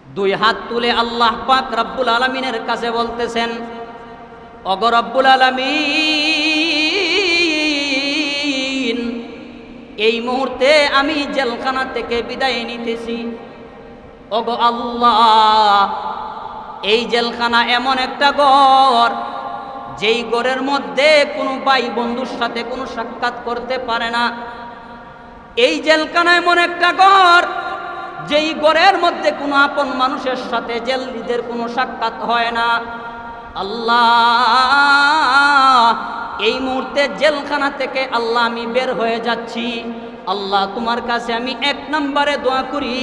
দুই হাত তুলে আল্লাহ পাক রব্বুল আলামিনের কাছে বলতেছেন, ওগো রব্বুল আলামিন, এই মুহূর্তে আমি জেলখানা থেকে বিদায় নিতেছি। ওগো আল্লাহ, এই জেলখানা এমন একটা ঘর, যেই ঘরের মধ্যে কোনো ভাই বন্ধুর সাথে কোনো সাক্ষাৎ করতে পারে না। এই জেলখানা এমন একটা ঘর, যেই ঘরের মধ্যে কোনো আপন মানুষের সাথে জেলদের কোনো সাক্ষাৎ হয় না। আল্লাহ, এই মুহূর্তে জেলখানা থেকে আল্লাহ আমি বের হয়ে যাচ্ছি। আল্লাহ, তোমার কাছে আমি এক নম্বরে দোয়া করি,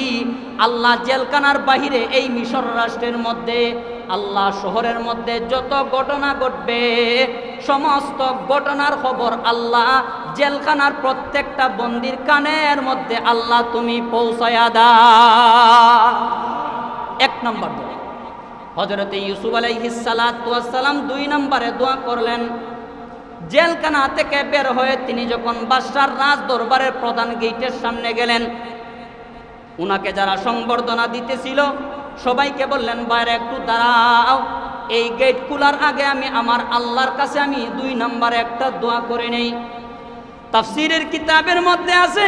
আল্লাহ জেলখানার বাহিরে এই মিশর রাষ্ট্রের মধ্যে, আল্লাহ শহরের মধ্যে যত ঘটনা ঘটবে, সমস্ত ঘটনার খবর আল্লাহ জেলখানার প্রত্যেকটা বন্দির কানের মধ্যে আল্লাহ তুমি পৌঁছায়া দাও। এক নম্বর দোয়া। হযরত ইউসুফ আলাইহিস সালাতু ওয়াস সালাম দুই নম্বরে দোয়া করলেন, জেলখানা থেকে বের হয়ে তিনি যখন বাদশার রাজ দরবারের প্রধান গেটের সামনে গেলেন, উনাকে যারা সংবর্ধনা দিতেছিল সবাইকে বললেন, বাইরে একটু দাঁড়াও, এই গেট খোলার আগে আমি আমার আল্লাহর কাছে আমি দুই নম্বরে একটা দোয়া করে নেই। তাফসীরের কিতাবের মধ্যে আছে,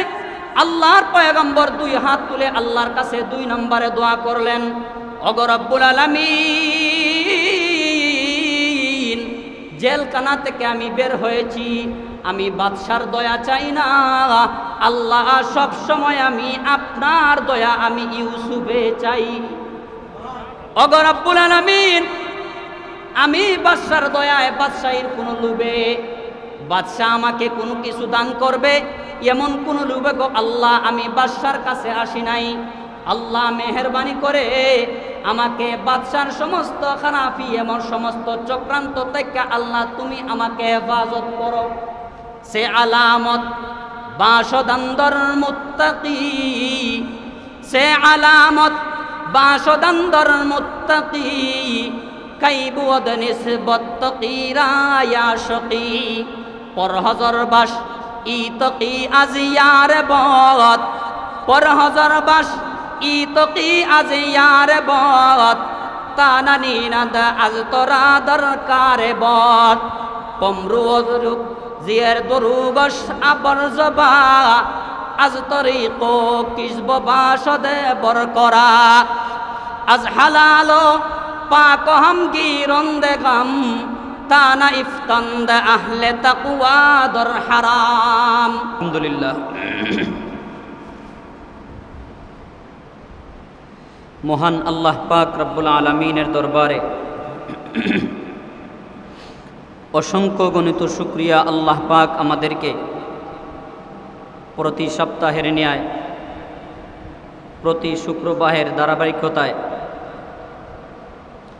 আল্লাহর পয়গম্বর দুই হাত তুলে আল্লাহর কাছে দুই নম্বরে দোয়া করলেন, ওগো রব্বুল আলামিন, জেলখানা থেকে আমি বের হয়েছি, আমি বাদশার দয়া চাই না, আল্লাহ সব সময় আমি আপনার দয়া আমি ইউসুফে চাই। ওগো রব্বুল আলামিন, আমি বাদশার দয়ায়, বাদশাহীর কোনো লোভে বাদশাহ আমাকে কোনো কিছু দান করবে এমন কোনো লোভে গো আল্লাহ আমি বাদশার কাছে আসি নাই। আল্লাহ মেহেরবানি করে আমাকে বাদশার সমস্ত খারাপি এমন সমস্ত চক্রান্ত থেকে আল্লাহ তুমি আমাকে হেফাজত করো। সে আলামত বাসদান্দর মুত্তাকি, সে আলামত বাসদান্দর মুত্তাকি, কাইবুদ নিসবত তকিরা ইয়া শাকি, পরহজর বাস ইতকি আজিয়ার বত, পরহজর বাস ইতকি আজিয়ার বত, তানানি নাদ আজ তোরা দরকার বত, কমরু অজরুক জিয়ের দরুগস আবর জবা, আজ তরিকো কিসব বাসদে বর করা, আজ হালালো পাক হাম গিরন্দে গাম, তানা ইফতান্দ আহলে তাকওয়া দর হারাম। আলহামদুলিল্লাহ। মহান আল্লাহ পাক রব্বুল আলামিনের দরবারে অসংখ্য গণিত শুকরিয়া। আল্লাহ পাক আমাদেরকে প্রতি সপ্তাহের ন্যায় প্রতি শুক্রবারের ধারাবাহিকতায়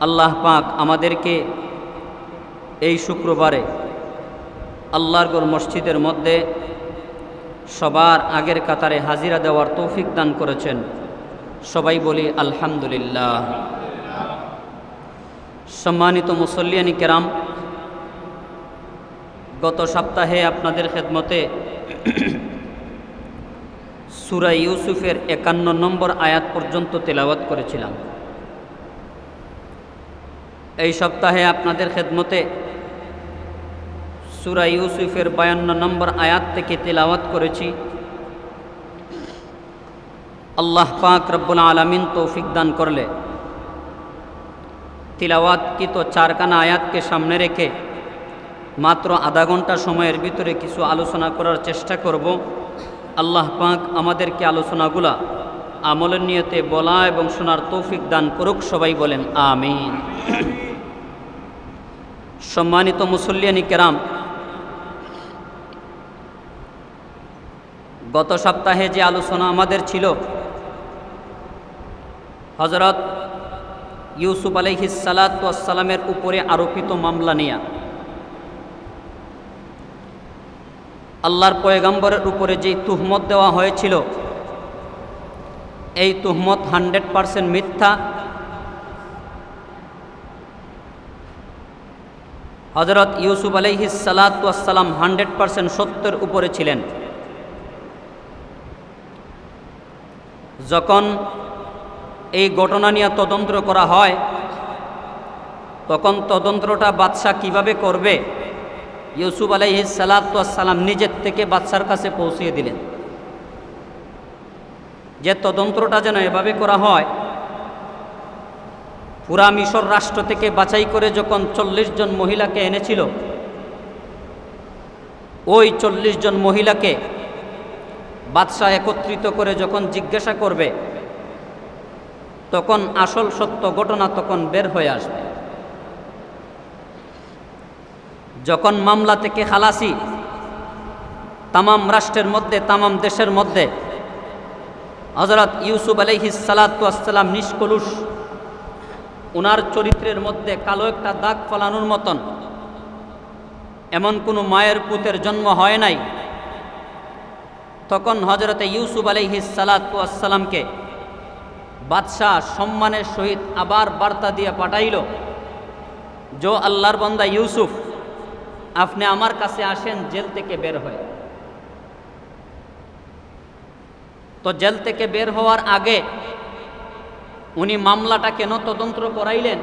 আল্লাহ পাক আমাদেরকে এই শুক্রবারে আল্লাহর ঘর মসজিদের মধ্যে সবার আগের কাতারে হাজিরা দেওয়ার তৌফিক দান করেছেন। সবাই বলি আলহামদুলিল্লাহ। সম্মানিত মুসল্লিয়ানি কেরাম, গত সপ্তাহে আপনাদের খেদমতে সূরা ইউসুফের 51 নম্বর আয়াত পর্যন্ত তেলাওয়াত করেছিলাম। এই সপ্তাহে আপনাদের খেদমতে সূরা ইউসুফের 52 নম্বর আয়াত থেকে তেলাওয়াত করেছি। আল্লাহ পাক রব্বুল আলামিন তৌফিক দান করলে তিলাওয়াতকৃত 4 খানা আয়াতকে সামনে রেখে মাত্র আধা ঘন্টা সময়ের ভিতরে কিছু আলোচনা করার চেষ্টা করব। আল্লাহ পাক আমাদেরকে আলোচনাগুলা আমলের নিয়তে বলা এবং শোনার তৌফিক দান করুক। সবাই বলেন আমিন। সম্মানিত মুসল্লিয়ানি কেরাম, গত সপ্তাহে যে আলোচনা আমাদের ছিল হযরত ইউসুফ আলাইহিস সালাতু ওয়াস সালামের উপরে আরোপিত মামলা নিয়ে, আল্লাহর পয়গম্বরের উপরে যেই তুহমত দেওয়া হয়েছিল, এই তুহমত 100% মিথ্যা। হযরত ইউসুফ আলাইহিস সালাতু ওয়াস সালাম 100% সত্যের উপরে ছিলেন। যখন এই ঘটনা নিয়ে তদন্ত করা হয়, তখন তদন্তটা বাদশাহ কিভাবে করবে, ইউসুফ আলাইহিস সালাতু ওয়াস সালাম নিজের থেকে বাদশার কাছে পৌঁছিয়ে দিলেন যে তদন্তটা যেন এভাবে করা হয়, পুরা মিশর রাষ্ট্র থেকে বাছাই করে যখন 40 জন মহিলাকে এনেছিল, ওই 40 জন মহিলাকে বাদশাহ একত্রিত করে যখন জিজ্ঞাসা করবে, তখন আসল সত্য ঘটনা তখন বের হয়ে আসবে। যখন মামলা থেকে খালাসি তামাম রাষ্ট্রের মধ্যে, তামাম দেশের মধ্যে হযরত ইউসুফ আলাইহিস সালাতু ওয়াস সালাম নিষ্কলুষ, ওনার চরিত্রের মধ্যে কালো একটা দাগ ফলানোর মতন এমন কোনো মায়ের পুতের জন্ম হয় নাই, তখন হযরতে ইউসুফ আলাইহিস সালাতু ওয়াস সালামকে বাদশাহ সম্মানের সহিত আবার বার্তা দিয়ে পাঠাইল, যে আল্লাহর বান্দা ইউসুফ, আপনি আমার কাছে আসেন জেল থেকে বের হয়ে। তো জেল থেকে বের হওয়ার আগে উনি মামলাটা কেন তদন্ত করাইলেন,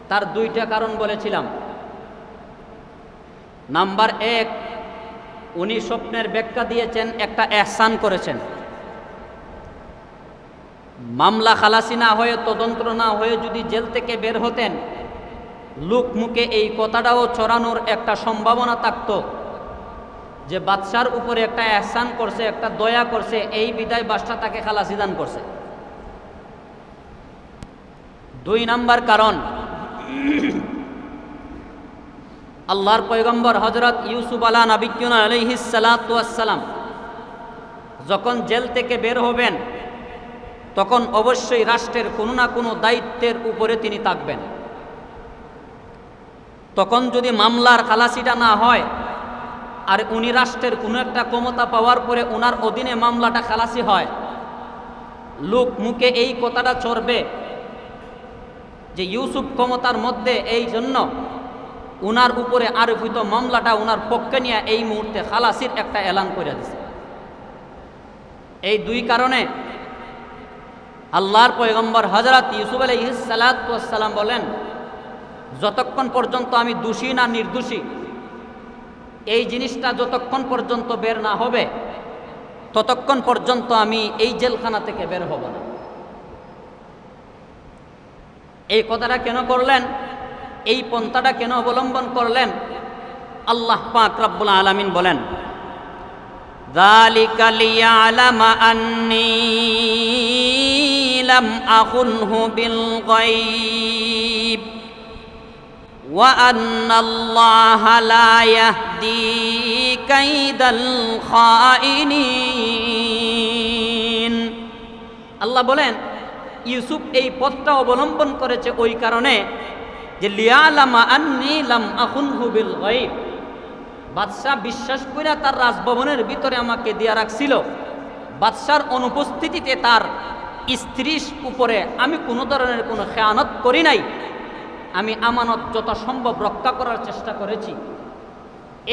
তার দুইটা কারণ বলেছিলাম। নাম্বার 1, উনি স্বপ্নের ব্যাখ্যা দিয়েছেন, একটা এহসান করেছেন। মামলা খালাসি না হয়ে, তদন্ত না হয়ে যদি জেল থেকে বের হতেন, লোক মুখে এই কথাটাও ছড়ানোর একটা সম্ভাবনা থাকতো যে বাদশার উপরে একটা এহসান করছে, একটা দয়া করছে, এই বিদায় বাদশা তাকে খালাসি দান করছে। 2 নাম্বার কারণ, আল্লাহর পয়গম্বর হযরত ইউসুফ আলাইহিস সালাতু ওয়াস সালাম যখন জেল থেকে বের হবেন, তখন অবশ্যই রাষ্ট্রের কোনো না কোনো দায়িত্বের উপরে তিনি থাকবেন। তখন যদি মামলার খালাসিটা না হয়, আর উনি রাষ্ট্রের কোনো একটা ক্ষমতা পাওয়ার পরে ওনার অধীনে মামলাটা খালাসি হয়, লোক মুখে এই কথাটা চড়বে যে ইউসুফ ক্ষমতার মধ্যে, এই জন্য উনার উপরে আরোপিত মামলাটা উনার পক্ষে নিয়ে এই মুহূর্তে খালাসির একটা এলান করে দিছে। এই 2 কারণে আল্লাহর পয়গম্বর হযরত ইউসুফ আলাইহিস সালাতু ওয়াস সালাম বলেন, যতক্ষণ পর্যন্ত আমি দোষী না নির্দোষী, এই জিনিসটা যতক্ষণ পর্যন্ত বের না হবে, ততক্ষণ পর্যন্ত আমি এই জেলখানা থেকে বের হব না। এই কথাটা কেন করলেন, এই পন্থাটা কেন অবলম্বন করলেন, আল্লাহ পাক রব্বুল আলামিন বলেন, যালিকা লিয়ালামা আন্নী লাম আখুনহু বিল গায়ব ওয়া আন্নাল্লাহা লা ইয়াহদি কাইদাল খাইনিন। আল্লাহ বলেন, ইউসুফ এই পথটা অবলম্বন করেছে ওই কারণে যে লিয়ালামা আন্নী লাম আখুনহু বিল গায়ব, বাদশাহ বিশ্বাস করে তার রাজভবনের ভিতরে আমাকে দিয়া রাখছিল, বাদশার অনুপস্থিতিতে তার স্ত্রীর উপরে আমি কোনো ধরনের কোনো খেয়ানত করি নাই, আমি আমানত যত সম্ভব রক্ষা করার চেষ্টা করেছি।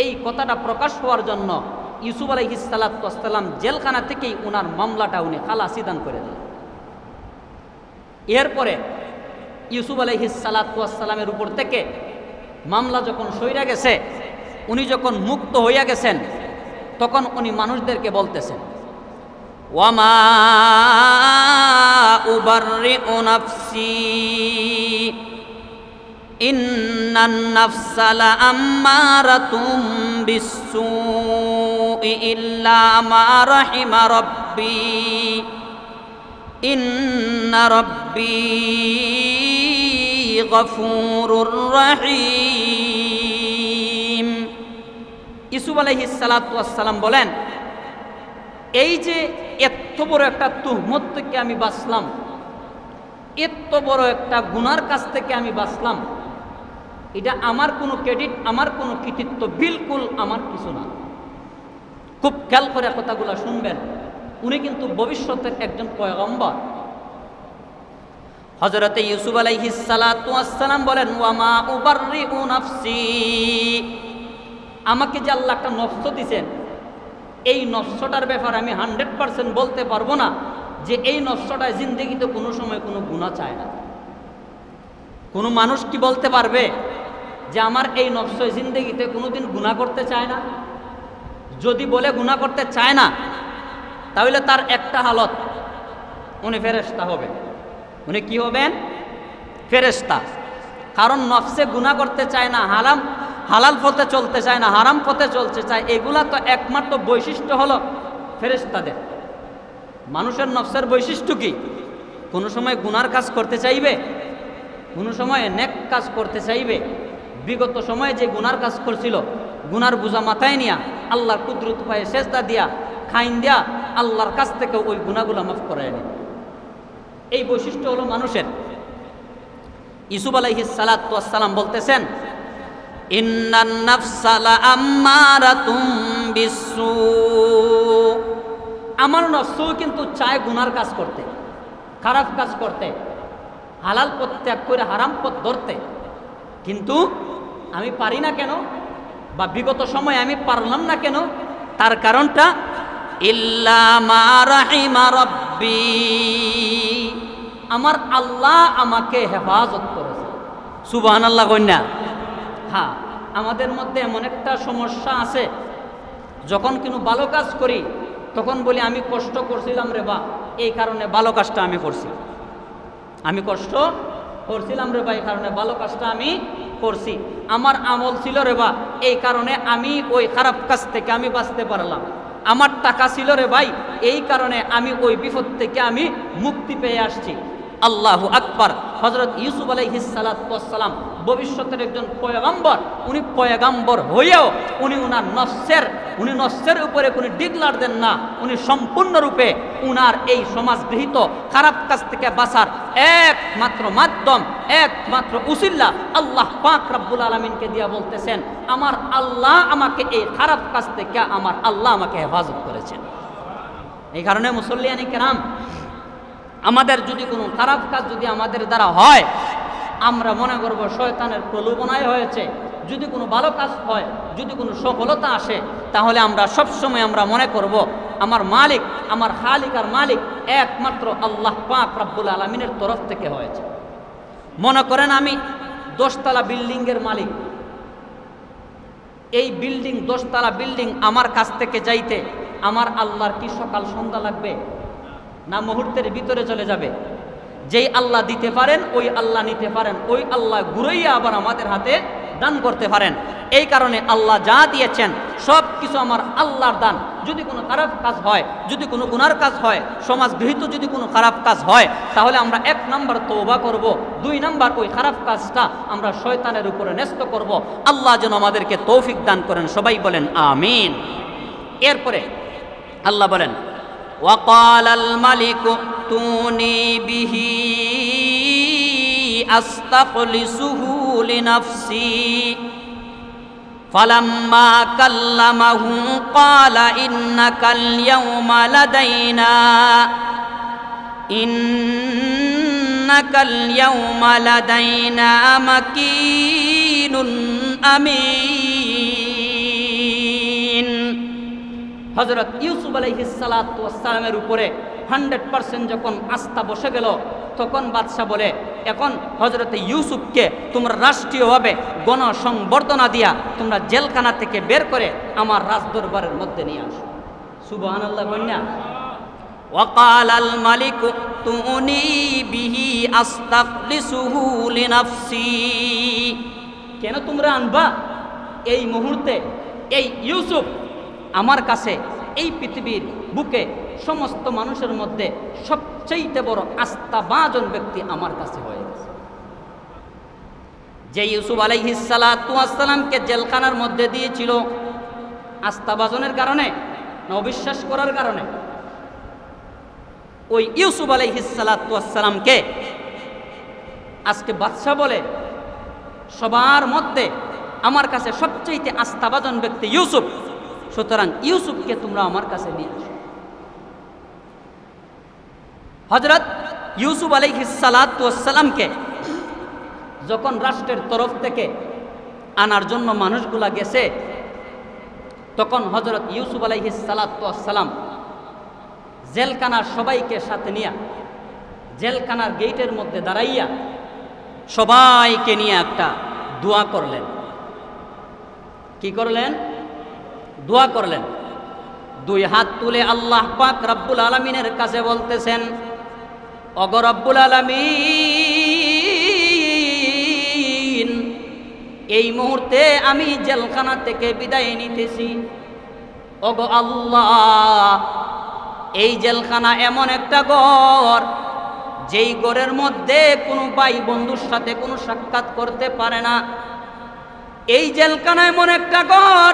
এই কথাটা প্রকাশ হওয়ার জন্য ইউসুফ আলাইহিস সালাতু ওয়াস সালাম জেলখানা থেকেই ওনার মামলাটা উনি খালাসি দান করে দিলেন। এরপরে ইউসুফ আলাইহিস সালাতু ওয়াস সালামের উপর থেকে মামলা যখন সইরা গেছে, উনি যখন মুক্ত হইয়া গেছেন, তখন উনি মানুষদেরকে বলতেছেন, ওয়ামা উবাররিউ নাফসি ইন্নান নাফসা লাআম্মারাতুম বিসসুই ইল্লা মা রাহিমা রাব্বি ইন্না রাব্বি গফুরুর রহিম। ইউসুফ আলাইহিস সালাতু ওয়াস সালাম বলেন, এই যে এত বড় একটা তুহমত থেকে আমি বাঁচলাম, এত বড় একটা গুনার কাছ থেকে আমি বাঁচলাম, এটা আমার কোনো ক্রেডিট, আমার কোনো কৃতিত্ব বিলকুল আমার কিছু না। খুব খেয়াল করে কথাগুলো শুনবেন, উনি কিন্তু ভবিষ্যতের একজন পয়গম্বর। হযরতে ইউসুফ আলাইহিস সালাতু ওয়াস সালাম বলেন, ওয়ামা উবাররিউ নাফসি, আমাকে যে আল্লাহ একটা নফস দিয়েছেন, এই নফসটার ব্যাপারে আমি 100% বলতে পারবো না যে এই নফসটা জিন্দেগিতে কোনো সময় কোনো গুনাহ চায় না। কোনো মানুষ কি বলতে পারবে যে আমার এই নফস জিন্দেগিতে কোনোদিন গুনাহ করতে চায় না? যদি বলে গুনাহ করতে চায় না, তাহলে তার একটা হালত, উনি ফেরেশতা হবে। উনি কি হবেন? ফেরেশতা। কারণ নফসে গুনাহ করতে চায় না, হালাল পথে চলতে চায় না, হারাম পথে চলতে চায়। এগুলা তো একমাত্র বৈশিষ্ট্য হলো ফেরেশতাদের। মানুষের নফসের বৈশিষ্ট্য কি? কোনো সময় গুনার কাজ করতে চাইবে, কোনো সময় নেক কাজ করতে চাইবে। বিগত সময়ে যে গুনার কাজ করছিল, গুনার বোঝা মাথায় নিয়া আল্লাহর কুদরত পায়ে সেজদা দিয়া খাইন দিয়া আল্লাহর কাছ থেকে ওই গুনাহগুলো মাফ করায় নেয়। এই বৈশিষ্ট্য হলো মানুষের। ইউসুফ আলাইহিস সালাতু ওয়াস সালাম বলতেছেন, ইন্নান নাফসা লাআম্মারাতুম বিসসু, আমার নফসও কিন্তু চায় গুনার কাজ করতে, খারাপ কাজ করতে, হালাল পথ ত্যাগ করে হারাম পথ ধরতে, কিন্তু আমি পারি না কেন, বা বিগত সময় আমি পারলাম না কেন? তার কারণটা ইল্লা মা রাহিমা রাব্বি, আমার আল্লাহ আমাকে হেফাজত করেছে। সুবহানাল্লাহ কন্যা। হ্যাঁ, আমাদের মধ্যে এমন একটা সমস্যা আছে, যখন কোনো ভালো কাজ করি তখন বলি আমি কষ্ট করছিলাম রে বা, এই কারণে ভালো কাজটা আমি করছি। আমি কষ্ট করছিলাম রে বা, এই কারণে ভালো কাজটা আমি করছি। আমার আমল ছিল রে বা, এই কারণে আমি ওই খারাপ কাজ থেকে আমি বাঁচতে পারলাম। আমার টাকা ছিল রে ভাই, এই কারণে আমি ওই বিপদ থেকে আমি মুক্তি পেয়ে আসছি। আল্লাহু আকবার। হযরত ইউসুফ আলাইহিস সালাতু ওয়াস সালাম ভবিষ্যতের একজন পয়গম্বর। উনি পয়গম্বর হয়েও উনি নফসের উপরে কোনো ডিগলার দেন না। উনি সম্পূর্ণরূপে উনার এই সমাজগৃহীত খারাপ কাজ থেকে বাঁচার একমাত্র মাধ্যম, একমাত্র উসিলা আল্লাহ পাক রব্বুল আলামিনকে দিয়া বলতেছেন, আমার আল্লাহ আমাকে এই খারাপ কাজ থেকে আমার আল্লাহ আমাকে হেফাজত করেছেন। এই কারণে মুসল্লিয়ানে কেরাম, আমাদের যদি কোনো খারাপ কাজ যদি আমাদের দ্বারা হয়, আমরা মনে করব শয়তানের প্রলোভনায় হয়েছে। যদি কোনো ভালো কাজ হয়, যদি কোনো সফলতা আসে, তাহলে আমরা সবসময় আমরা মনে করব আমার মালিক, আমার খালিক আর মালিক একমাত্র আল্লাহ পাক রব্বুল আলামিনের তরফ থেকে হয়েছে। মনে করেন আমি 10 তলা বিল্ডিংয়ের মালিক, এই বিল্ডিং 10 তলা বিল্ডিং আমার কাছ থেকে যাইতে আমার আল্লাহর কি সকাল সন্ধ্যা লাগবে? না মুহূর্তের ভিতরে চলে যাবে? যেই আল্লাহ দিতে পারেন ওই আল্লাহ নিতে পারেন, ওই আল্লাহ ঘুরাইয়া আবার আমাদের হাতে দান করতে পারেন। এই কারণে আল্লাহ যা দিয়েছেন সব কিছু আমার আল্লাহর দান। যদি কোনো খারাপ কাজ হয়, যদি কোনো গুনার কাজ হয়, সমাজ গৃহীত যদি কোনো খারাপ কাজ হয়, তাহলে আমরা 1 নম্বর তওবা করব, 2 নম্বর ওই খারাপ কাজটা আমরা শয়তানের উপরে ন্যস্ত করব। আল্লাহ যেন আমাদেরকে তৌফিক দান করেন, সবাই বলেন আমিন। এরপরে আল্লাহ বলেন, وقال الملك ائتوني به أستخلصه لنفسي فلما كلمه قال إنك اليوم لدينا مكين أمين। হযরত ইউসুফ আলাইহিস সালাতু ওয়াস সালামের উপরে 100% যখন আস্থা বসে গেল, তখন বাদশাহ বলে, এখন হযরত ইউসুফকে তোমরা রাষ্ট্রীয়ভাবে গণসংবর্ধনা দিয়া তোমরা জেলখানা থেকে বের করে আমার রাজদরবারের মধ্যে নিয়ে আসো। সুবহানাল্লাহ কন্যা। وقال الملك ائتوني به أستخلصه لنفسي, কেন তোমরা আনবা? এই মুহূর্তে এই ইউসুফ আমার কাছে এই পৃথিবীর বুকে সমস্ত মানুষের মধ্যে সবচেয়ে বড় আস্থাভাজন ব্যক্তি আমার কাছে হয়ে গেছে। যে ইউসুফ আলাইহিস সালাতু ওয়াস সালামকে জেলখানার মধ্যে দিয়েছিল আস্থাভাজনের কারণে না অবিশ্বাস করার কারণে? ওই ইউসুফ আলাইহিস সালাতু ওয়াস সালামকে আজকে বাদশা বলে, সবার মধ্যে আমার কাছে সবচেয়ে আস্থাভাজন ব্যক্তি ইউসুফ, সুতরাং ইউসুফকে তোমরা আমার কাছে নিয়ে আসো। হযরত ইউসুফ আলাইহিস সালাতু ওয়াস সালামকে যখন রাষ্ট্রের তরফ থেকে আনার জন্য মানুষগুলা গেছে, তখন হযরত ইউসুফ আলাইহিস সালাতু ওয়াস সালাম জেলখানার সবাইকে সাথে নিয়া জেলখানার গেটের মধ্যে দাঁড়াইয়া সবাইকে নিয়ে একটা দোয়া করলেন। কি করলেন? দোয়া করলেন। দুই হাত তুলে আল্লাহ পাক রব্বুল আলামিনের কাছে বলতেছেন, ওগো রব্বুল আলামিন, এই মুহূর্তে আমি জেলখানা থেকে বিদায় নিতেছি। ওগো আল্লাহ, এই জেলখানা এমন একটা ঘর, যেই ঘরের মধ্যে কোনো ভাই বন্ধুর সাথে কোনো সাক্ষাৎ করতে পারে না। এই জেলখানা এমন একটা ঘর,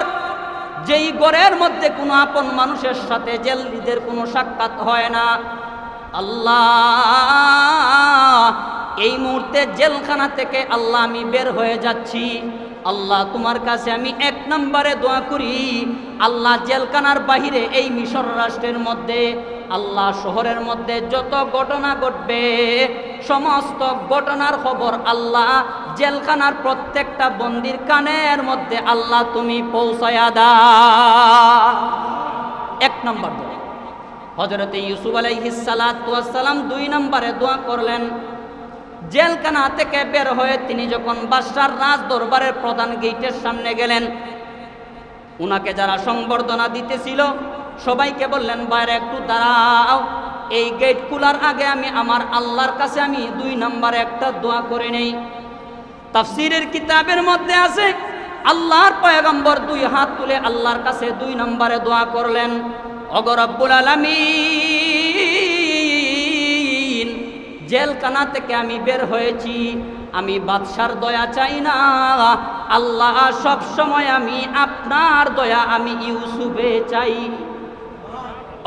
যেই ঘরের মধ্যে কোনো আপন মানুষের সাথে জেলদের কোনো সাক্ষাৎ হয় না। আল্লাহ, এই মুহূর্তে জেলখানা থেকে আল্লাহ আমি বের হয়ে যাচ্ছি। আল্লাহ, তোমার কাছে আমি এক নম্বরে দোয়া করি, আল্লাহ জেলখানার বাহিরে এই মিশর রাষ্ট্রের মধ্যে, আল্লাহ শহরের মধ্যে যত ঘটনা ঘটবে, সমস্ত ঘটনার খবর আল্লাহ জেলখানার প্রত্যেকটা বন্দির কানের মধ্যে আল্লাহ তুমি পৌঁছায়া দাও। এক নম্বর দোয়া। হযরত ইউসুফ আলাইহিস সালাতু ওয়াস সালাম দুই নম্বরে দোয়া করলেন। জেলখানা থেকে বের হয়ে তিনি যখন বাদশার রাজ দরবারের প্রধান গেটের সামনে গেলেন, উনাকে যারা সংবর্ধনা দিতেছিল সবাইকে বললেন, বাইরে একটু দাঁড়াও, এই গেট খোলার আগে আমি আমার আল্লাহর কাছে আমি দুই নম্বরে একটা দোয়া করে নেই। তাফসীরের কিতাবের মধ্যে আছে, আল্লাহর পয়গম্বর দুই হাত তুলে আল্লাহর কাছে দুই নম্বরে দোয়া করলেন, ওগো রব্বুল আলামিন, জেলখানা থেকে আমি বের হয়েছি, আমি বাদশার দয়া চাই না, আল্লাহ সব সময় আমি আপনার দয়া আমি ইউসুফে চাই।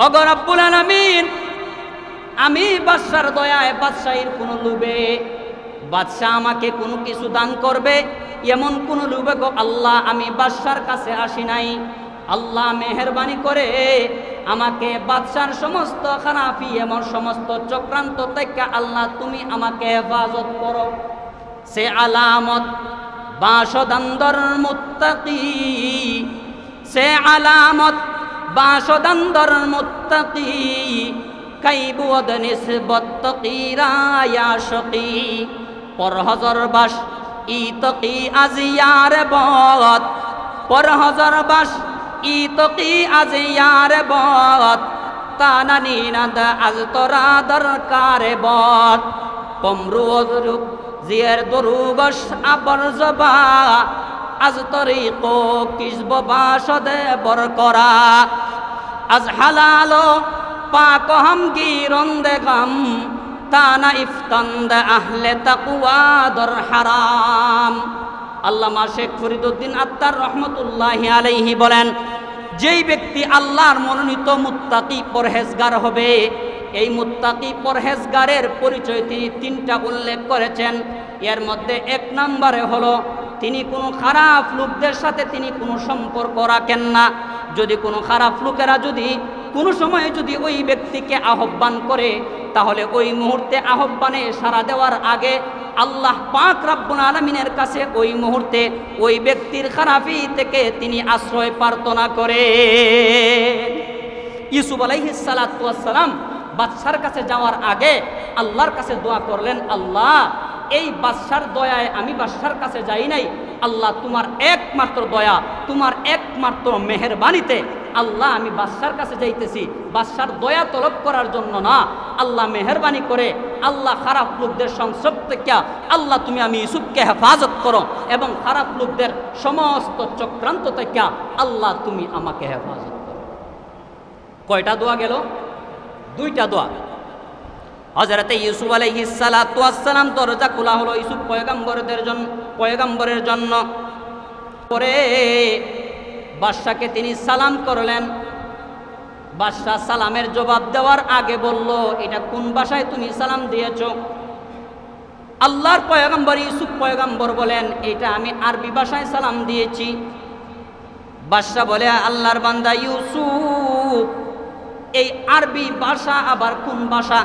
ওগো রব্বুল আলামিন, আমি বাদশার দয়ায়, বাদশাহীর কোনো লোভে বাদশাহ আমাকে কোনো কিছু দান করবে এমন কোনো লোভে গো আল্লাহ আমি বাদশার কাছে আসি নাই। আল্লাহ মেহেরবানি করে আমাকে বাদশার সমস্ত খারাপি এমন সমস্ত চক্রান্ত থেকে আল্লাহ তুমি আমাকে হেফাজত করো। সে আলামত বাসদান্দর মুত্তাকি, সে আলামত বাসদান্দর মুত্তাকি, কাইবুদ নিসবত তকিরা ইয়া শকি, পরহজর বাস ইতকি আজিয়ার বত, পরহজর বাস ইতকি আজিয়ার বত, কানানি নাদ আজ তোরা দরকার বত, পমরুজ রূপ জিয়ার দরুগস আবর জবা, আজ তরিকো কিসব বাসদে বর করা, আজ হালালো পাক হাম গিরন্দে গাম, তানা ইফতান্দ আহলে তাকওয়া দর হারাম। আল্লামা শেখ ফরিদউদ্দিন আত্তার রহমতুল্লাহি আলাইহি বলেন, যেই ব্যক্তি আল্লাহর মনোনীত মুত্তাকি পরহেজগার হবে, এই মুত্তাকি পরহেজগারের পরিচয় তিনি তিনটা উল্লেখ করেছেন। এর মধ্যে এক নম্বরে হলো তিনি কোনো খারাপ লোকদের সাথে তিনি কোনো সম্পর্ক রাখেন না। যদি কোনো খারাপ লোকেরা যদি কোনো সময় যদি ওই ব্যক্তিকে আহ্বান করে, তাহলে ওই মুহূর্তে আহ্বানে সাড়া দেওয়ার আগে আল্লাহ পাক রব্বুল আলামিনের কাছে ওই মুহূর্তে ওই ব্যক্তির খারাপি থেকে তিনি আশ্রয় প্রার্থনা করে। ইউসুফ আলাইহিস সালাতু ওয়াস সালাম বাদশার কাছে যাওয়ার আগে আল্লাহর কাছে দোয়া করলেন, আল্লাহ এই বাদশার দয়ায় আমি বাদশার কাছে যাই নাই, আল্লাহ তোমার একমাত্র দয়া, তোমার একমাত্র মেহেরবানিতে আল্লাহ আমি বাদশার কাছে যাইতেছি, বাদশার দয়া তলব করার জন্য না। আল্লাহ মেহেরবানি করে আল্লাহ খারাপ লোকদের সংসর্গ থেকে আল্লাহ তুমি আমি ইউসুফকে হেফাজত করো, এবং খারাপ লোকদের সমস্ত চক্রান্ত থেকে আল্লাহ তুমি আমাকে হেফাজত করো। কয়টা দোয়া গেল? দুইটা দোয়া। হযরত ইউসুফ আলাইহিস সালাতু ওয়াস সালাম দরজা খোলা হলো ইউসুফ পয়গম্বরের জন্য। পরে বাদশাকে তিনি সালাম করলেন। বাদশা সালামের জবাব দেওয়ার আগে বলল, এটা কোন ভাষায় তুমি সালাম দিয়েছো? আল্লাহর পয়গম্বর ইউসুফ পয়গম্বর বলেন, এটা আমি আরবি ভাষায় সালাম দিয়েছি। বাদশা বলে, আল্লাহর বান্দা ইউসুফ, এই আরবি ভাষা আবার কোন ভাষা?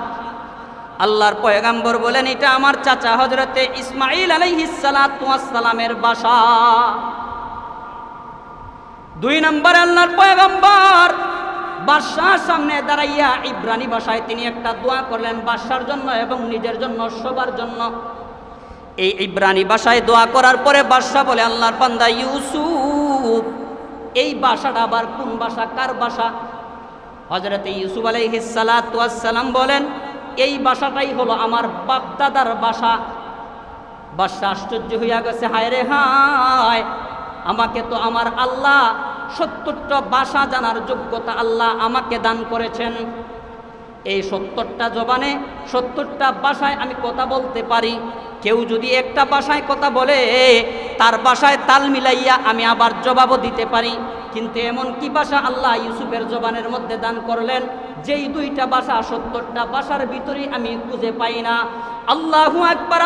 আল্লাহর পয়গম্বর বলেন, এটা আমার চাচা হযরতে ইসমাঈল আলাইহিস সালাতু ওয়াস সালামের ভাষা। দুই নম্বরে আল্লাহর পয়গম্বর বাদশার সামনে দাঁড়াইয়া ইব্রানি ভাষায় তিনি একটা দোয়া করলেন বাদশার জন্য এবং নিজের জন্য, সবার জন্য। এই ইব্রানি ভাষায় দোয়া করার পরে বাদশা বলে, আল্লাহর বান্দা ইউসুফ, এই ভাষাটা আবার কোন ভাষা, কার ভাষা? হযরত ইউসুফ আলাইহিস সালাতু ওয়াস সালাম বলেন, এই ভাষাটাই হলো আমার বাপদাদার ভাষা। বাদশা আশ্চর্য হইয়া গেছে, হায় রে হায়, আমাকে তো আমার আল্লাহ ৭০টা ভাষা জানার যোগ্যতা আল্লাহ আমাকে দান করেছেন। এই ৭০টা জবানে ৭০টা ভাষায় আমি কথা বলতে পারি। কেউ যদি একটা ভাষায় কথা বলে তার ভাষায় তাল মিলাইয়া আমি আবার জবাবও দিতে পারি। কিন্তু এমন কি ভাষা আল্লাহ ইউসুফের জবানের মধ্যে দান করলেন, যেই দুইটা ভাষা ৭০টা ভাষার ভিতরে আমি খুঁজে পাই না। আল্লাহু আকবার।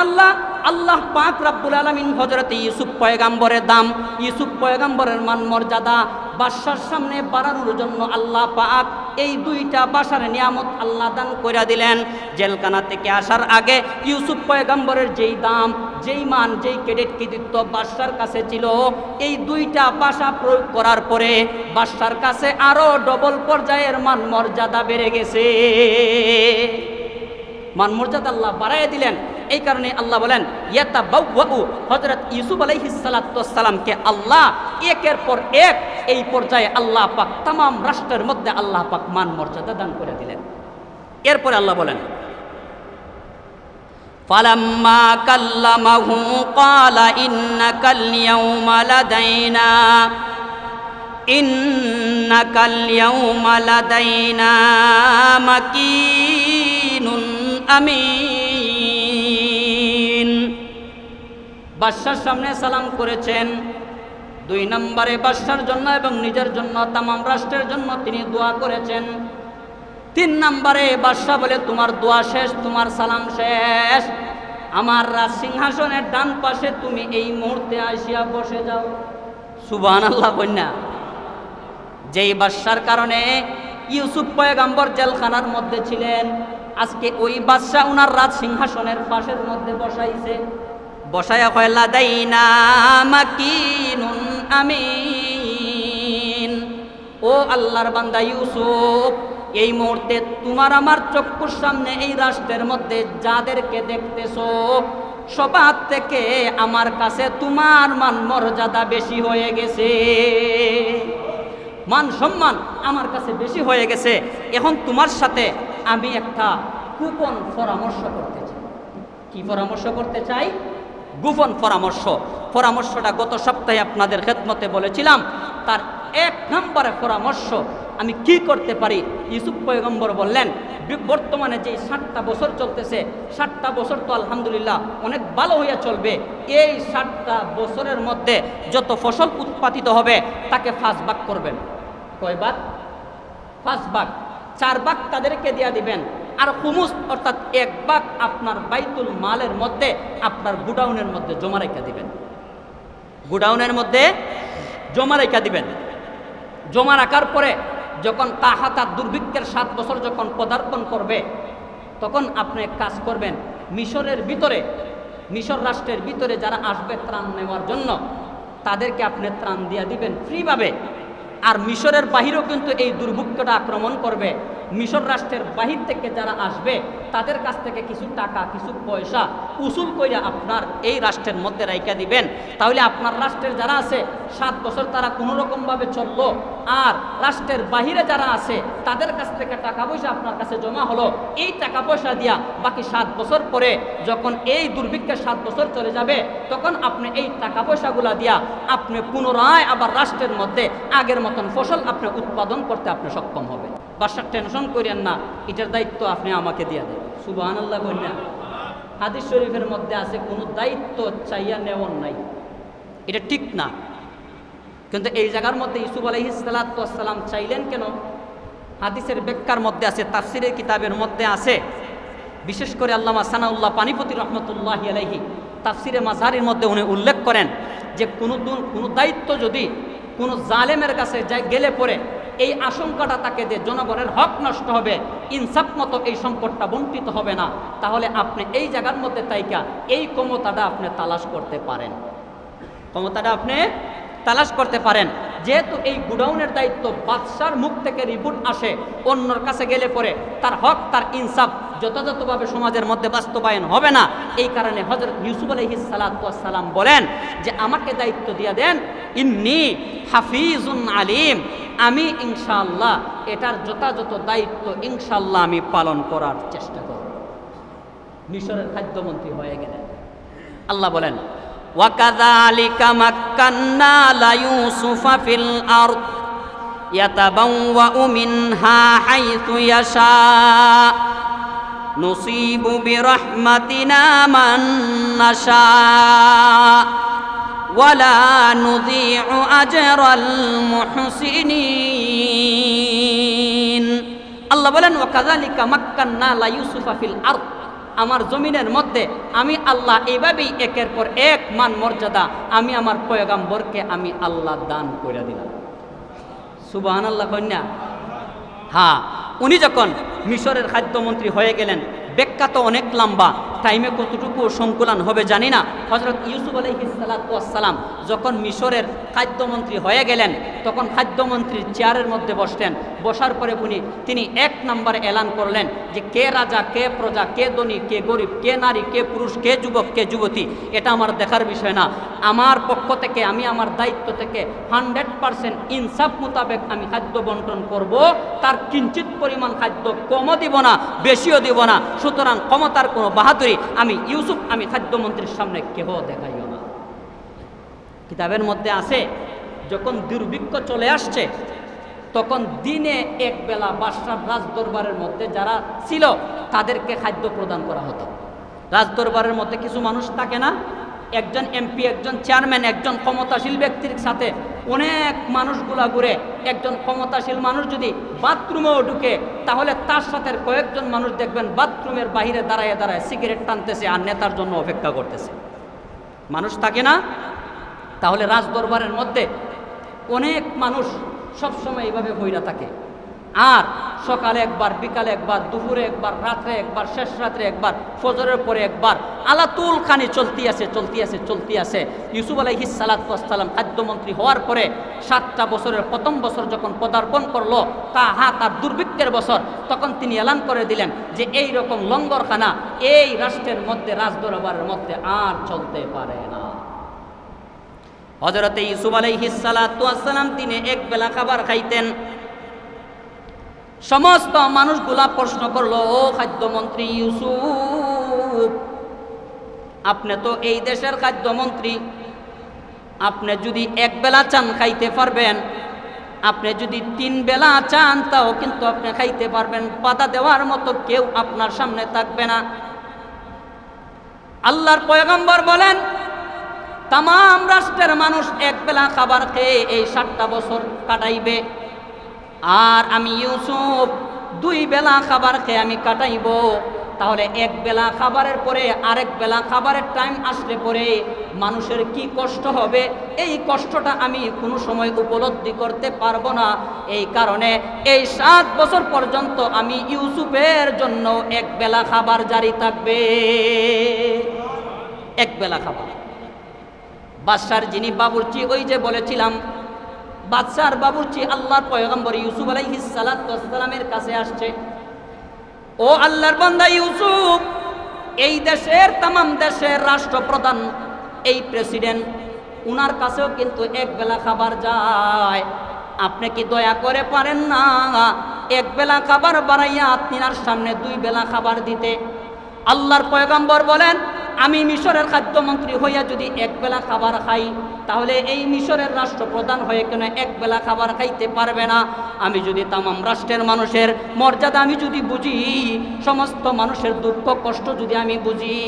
আল্লাহ পাক রব্বুল আলামিন হযরত ইউসুফ পয়গাম্বরের দাম, ইউসুফ পয়গাম্বরের মান মর্যাদা বাদশার সামনে বাড়ানোর জন্য আল্লাহ পাক এই দুইটা ভাষার নিয়ামত আল্লাহ দান করে দিলেন। জেলখানা থেকে আসার আগে ইউসুফ পয়গাম্বরের যেই দাম, যেই মান, যেই ক্রেডিট কৃতিত্ব বাদশার কাছে ছিল, এই দুইটা ভাষা প্রয়োগ করার পরে বাদশার কাছে আরো ডবল পর্যায়ের মান মর্যাদা বেড়ে গেছে। মান মর্যাদা আল্লাহ বাড়াইয়া দিলেন। এই কারণে আল্লাহ বলেন, ইয়াতাবাওয়াউ, হযরত ইউসুফ আলাইহিস সালাতু ওয়াস সালামকে আল্লাহ একের পর এক এই পর্যায়ে আল্লাহ পাক तमाम রাষ্ট্রের মধ্যে আল্লাহ পাক মান মর্যাদা দান করে দিলেন। এরপরে আল্লাহ বলেন, ফালাম্মা কাল্লামাহু ক্বালা ইন্নাকাল ইয়াউমা লাদাইনা মাকিনুন আমিন। বাদশার সামনে সালাম করেছেন। ২ নম্বরে বাদশার জন্য এবং নিজের জন্য, তামাম রাষ্ট্রের জন্য তিনি দোয়া করেছেন। ৩ নম্বরে বাদশা বলে, তোমার দোয়া শেষ, তোমার সালাম শেষ, আমার রাজ সিংহাসনের ডান পাশে তুমি এই মুহূর্তে আসিয়া বসে যাও। সুবহানাল্লাহ কন্যা। যেই বাদশার কারণে ইউসুফ পয়গাম্বর জেলখানার মধ্যে ছিলেন, আজকে ওই বাদশা উনার রাজ সিংহাসনের পাশের মধ্যে বসাইছে। বসায়া কয়, লাদাইনা মাকিনুন আমিন। ও আল্লাহর বান্দা ইউসুফ, এই মুহূর্তে তোমার আমার চক্ষুর সামনে এই রাষ্ট্রের মধ্যে যাদেরকে দেখতেছো, সবার থেকে আমার কাছে তোমার মান মর্যাদা বেশি হয়ে গেছে, মান সম্মান আমার কাছে বেশি হয়ে গেছে। এখন তোমার সাথে আমি একটা গোপন পরামর্শ করতে চাই। কি পরামর্শ করতে চাই? গোপন পরামর্শ। পরামর্শটা গত সপ্তাহে আপনাদের খেদমতে বলেছিলাম। তার ১ নম্বরে পরামর্শ, আমি কি করতে পারি? ইউসুফ পয়গম্বর বললেন, বর্তমানে যে 60টা বছর চলতেছে, 60টা বছর তো আলহামদুলিল্লাহ অনেক ভালো হইয়া চলবে। এই 60টা বছরের মধ্যে যত ফসল উৎপাদিত হবে তাকে 5 ভাগ করবেন। কয় ভাগ? 5 ভাগ। 4 ভাগ তাদেরকে দিয়া দিবেন, আর খুমুস অর্থাৎ 1 ভাগ আপনার বাইতুল মালের মধ্যে, আপনার গুডাউনের মধ্যে জমা রেখে দিবেন। গুডাউনের মধ্যে জমা রেখে দিবেন। জমা রাখার পরে যখন তাহাতার দুর্ভিক্ষের 7 বছর যখন পদার্পণ করবে, তখন আপনি কাজ করবেন, মিশরের ভিতরে, মিশর রাষ্ট্রের ভিতরে যারা আসবে ত্রাণ নেওয়ার জন্য, তাদেরকে আপনি ত্রাণ দিয়ে দিবেন ফ্রিভাবে। আর মিশরের বাহিরেও কিন্তু এই দুর্ভিক্ষটা আক্রমণ করবে। মিশর রাষ্ট্রের বাহির থেকে যারা আসবে তাদের কাছ থেকে কিছু টাকা, কিছু পয়সা উসুল করে আপনার এই রাষ্ট্রের মধ্যে রাইখা দিবেন। তাহলে আপনার রাষ্ট্রের যারা আছে 7 বছর তারা কোনো রকমভাবে চললো, আর রাষ্ট্রের বাহিরে যারা আছে তাদের কাছ থেকে টাকা পয়সা আপনার কাছে জমা হলো। এই টাকা পয়সা দিয়া বাকি 7 বছর পরে যখন এই দুর্ভিক্ষের 7 বছর চলে যাবে, তখন আপনি এই টাকা পয়সাগুলা দিয়া আপনি পুনরায় আবার রাষ্ট্রের মধ্যে আগের মতন ফসল আপনি উৎপাদন করতে আপনি সক্ষম হবে। বাদশা টেনশন করেন না, এটার দায়িত্ব আপনি আমাকে দিয়ে দেন। সুবহানাল্লাহ বললেন। হাদিস শরীফের মধ্যে আছে কোনো দায়িত্ব চাইয়া নেওয়ার নাই, এটা ঠিক না। কিন্তু এই জায়গার মধ্যে ইউসুফ আলাইহিস সালাতু ওয়াস সালাম চাইলেন কেন? হাদিসের ব্যাখ্যার মধ্যে আছে, তাফসীরের কিতাবের মধ্যে আছে। বিশেষ করে আল্লামা সানাউল্লাহ পানিপতি রহমতুল্লাহি আলাইহি তাফসীরে মাযহারির মধ্যে উনি উল্লেখ করেন যে কোনো দায়িত্ব যদি কোনো জালেমের কাছে গেলে পরে এই আশঙ্কাটা তাকে যে জনগণের হক নষ্ট হবে, ইনসাফ মতো এই সম্পদটা বণ্টিত হবে না, তাহলে আপনি এই জায়গার মধ্যে তাইকা এই ক্ষমতাটা আপনি তালাশ করতে পারেন। ক্ষমতাটা আপনি তালাশ করতে পারেন। যেহেতু এই গুডাউনের দায়িত্ব বাদশার মুখ থেকে রিপোর্ট আসে, অন্যর কাছে গেলে পরে তার হক তার ইনসাফ যথাযথভাবে সমাজের মধ্যে বাস্তবায়ন হবে না। এই কারণে হযরত ইউসুফ আলাইহিস সালাতু ওয়াস সালাম বলেন যে আমাকে দায়িত্ব দিয়ে দেন, ইন্নী হাফিজুন আলিম, আমি ইনশাআল্লাহ এটার যথাযথ দায়িত্ব ইনশাআল্লাহ আমি পালন করার চেষ্টা করব। মিশরের খাদ্যমন্ত্রী হয়ে গেলেন। আল্লাহ বলেন ওয়াকাযালিকা মাক্কান্না লাইউসুফা ফিল আরদ ইয়াতাবাওয়াউ মিনহা হাইথু ইয়াশা নুসিবু বিরহমাতিনা মান নাশা ওয়ালা নুযিউ আজরাল মুহসিনিন। আল্লাহ বলেন ওয়াকাযালিকা মাক্কান্না লাইউসুফা ফিল আরদ, আমার জমিনের মধ্যে আমি আল্লাহ এইভাবেই একের পর এক মান মর্যাদা আমি আমার পয়গম্বরকে আমি আল্লাহ দান করে দিলাম। সুবহানাল্লাহ কন্যা। হ্যাঁ, উনি যখন মিশরের খাদ্যমন্ত্রী হয়ে গেলেন, ব্যাখ্যা তো অনেক লম্বা, টাইমে কতটুকু সংকুলন হবে জানি না। হযরত ইউসুফ আলাইহিস সালাতু ওয়াস সালাম যখন মিশরের খাদ্যমন্ত্রী হয়ে গেলেন, তখন খাদ্যমন্ত্রীর চেয়ারের মধ্যে বসলেন। বসার পরে তিনি এক নম্বরে এলান করলেন যে কে রাজা, কে প্রজা, কে ধনী, কে গরিব, কে নারী, কে পুরুষ, কে যুবক, কে যুবতী, এটা আমার দেখার বিষয় না। আমার পক্ষ থেকে আমি আমার দায়িত্ব থেকে 100% ইনসাফ মোতাবেক আমি খাদ্য বন্টন করব। তার কিঞ্চিত পরিমাণ খাদ্য কমও দিব না, বেশিও দিব না। সুতরাং ক্ষমতার কোনো বাহাদুরি আমি ইউসুফ আমি খাদ্যমন্ত্রীর সামনে কেহ দেখাইও না। কিতাবের মধ্যে আছে যখন দুর্ভিক্ষ চলে আসছে, তখন দিনে এক বেলা বাদশার রাজদরবারের মধ্যে যারা ছিল তাদেরকে খাদ্য প্রদান করা হতো। রাজদরবারের মধ্যে কিছু মানুষ থাকে না, একজন এমপি, একজন চেয়ারম্যান, একজন ক্ষমতাশীল ব্যক্তির সাথে অনেক মানুষগুলা ঘুরে। একজন ক্ষমতাশীল মানুষ যদি বাথরুমেও ঢুকে, তাহলে তার সাথে কয়েকজন মানুষ দেখবেন বাথরুমের বাইরে দাঁড়ায় দাঁড়ায় সিগারেট টানতেছে আর নেতার জন্য অপেক্ষা করতেছে। মানুষ থাকে না? তাহলে রাজদরবারের মধ্যে অনেক মানুষ সবসময় এইভাবে বইরা থাকে। আর সকালে একবার, বিকালে একবার, দুপুরে একবার, রাত্রে একবার, শেষ রাত্রে একবার, ফজরের পরে একবার, আলাতুল খানি চলতি আছে। ইউসুফ আলাইহিস সালাতু ওয়াস সালাম খাদ্যমন্ত্রী হওয়ার পরে 7টা বছরের প্রথম বছর যখন পদার্পণ করলো, তার দুর্ভিক্ষের বছর, তখন তিনি এলান করে দিলেন যে এই রকম লঙ্গরখানা এই রাষ্ট্রের মধ্যে, রাজদরবারের মধ্যে আর চলতে পারে না। হযরত ইউসুফ আলাইহিস সালাতু ওয়াস সালাম তিনি এক বেলা খাবার খাইতেন। সমস্ত মানুষগুলা প্রশ্ন করলো, ও খাদ্যমন্ত্রী ইউসুফ, আপনি তো এই দেশের খাদ্যমন্ত্রী, আপনি যদি এক বেলা চান খাইতে পারবেন, আপনি যদি 3 বেলা চান তাও কিন্তু আপনি খাইতে পারবেন, বাধা দেওয়ার মতো কেউ আপনার সামনে থাকবে না। আল্লাহর পয়গম্বর বলেন তাম রাষ্ট্রের মানুষ এক বেলা খাবার খেয়ে এই 7টা বছর কাটাইবে, আর আমি ইউসুফ 2 বেলা খাবার খেয়ে আমি কাটাইব। তাহলে এক বেলা খাবারের পরে আরেক বেলা খাবারের টাইম আসলে পরে মানুষের কি কষ্ট হবে, এই কষ্টটা আমি কোনো সময় উপলব্ধি করতে পারবো না। এই কারণে এই 7 বছর পর্যন্ত আমি ইউসুফের জন্য এক বেলা খাবার জারি থাকবে। এক বেলা খাবার। বাদশার যিনি বাবুর্চি, ওই যে বলেছিলাম বাদশার বাবুর্চি আল্লাহর পয়গম্বর ইউসুফ আলাইহিস সালাতু ওয়াস সালামের কাছে আসছে, ও আল্লাহর বান্দা ইউসুফ, এই দেশের তামাম দেশের রাষ্ট্রপ্রধান, এই প্রেসিডেন্ট, উনার কাছেও কিন্তু এক বেলা খাবার যায়। আপনি কি দয়া করে পারেন না এক বেলা খাবার বাড়াইয়া আপনার সামনে 2 বেলা খাবার দিতে? আল্লাহর পয়গম্বর বলেন, আমি মিশরের খাদ্যমন্ত্রী হইয়া যদি এক বেলা খাবার খাই, তাহলে এই মিশরের রাষ্ট্রপ্রধান হয়ে কেন এক বেলা খাবার খাইতে পারবে না? আমি যদি তামাম রাষ্ট্রের মানুষের মর্যাদা আমি যদি বুঝি, সমস্ত মানুষের দুঃখ কষ্ট যদি আমি বুঝি,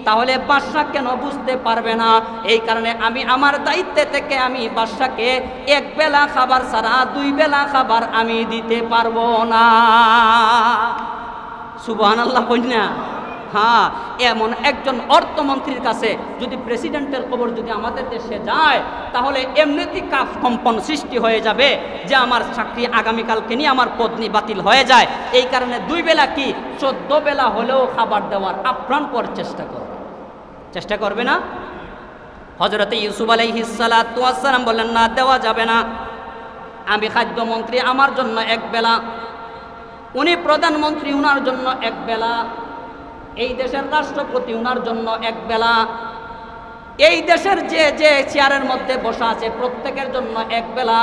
তাহলে বাদশা কেন বুঝতে পারবে না? এই কারণে আমি আমার দায়িত্বে থেকে আমি বাদশাকে এক বেলা খাবার ছাড়া 2 বেলা খাবার আমি দিতে পারবো না। সুবহানাল্লাহ কইনা? হ্যাঁ, এমন একজন অর্থমন্ত্রীর কাছে যদি প্রেসিডেন্টের খবর যদি আমাদের দেশে যায়, তাহলে এমনিতেই কাফ কম্পন সৃষ্টি হয়ে যাবে যে আমার চাকরি আগামীকালকে নিয়ে আমার পত্নী বাতিল হয়ে যায়। এই কারণে 2 বেলা কি 14 বেলা হলেও খাবার দেওয়ার আপ্রাণ পর চেষ্টা করবে না? হযরত ইউসুফ আলাইহিস সালাতু ওয়াস সালাম বললেন, না, দেওয়া যাবে না। আমি খাদ্যমন্ত্রী, আমার জন্য এক বেলা, উনি প্রধানমন্ত্রী, উনার জন্য এক বেলা, এই দেশের রাষ্ট্রপতি, উনার জন্য এক বেলা, এই দেশের যে যে চেয়ারের মধ্যে বসা আছে প্রত্যেকের জন্য এক বেলা।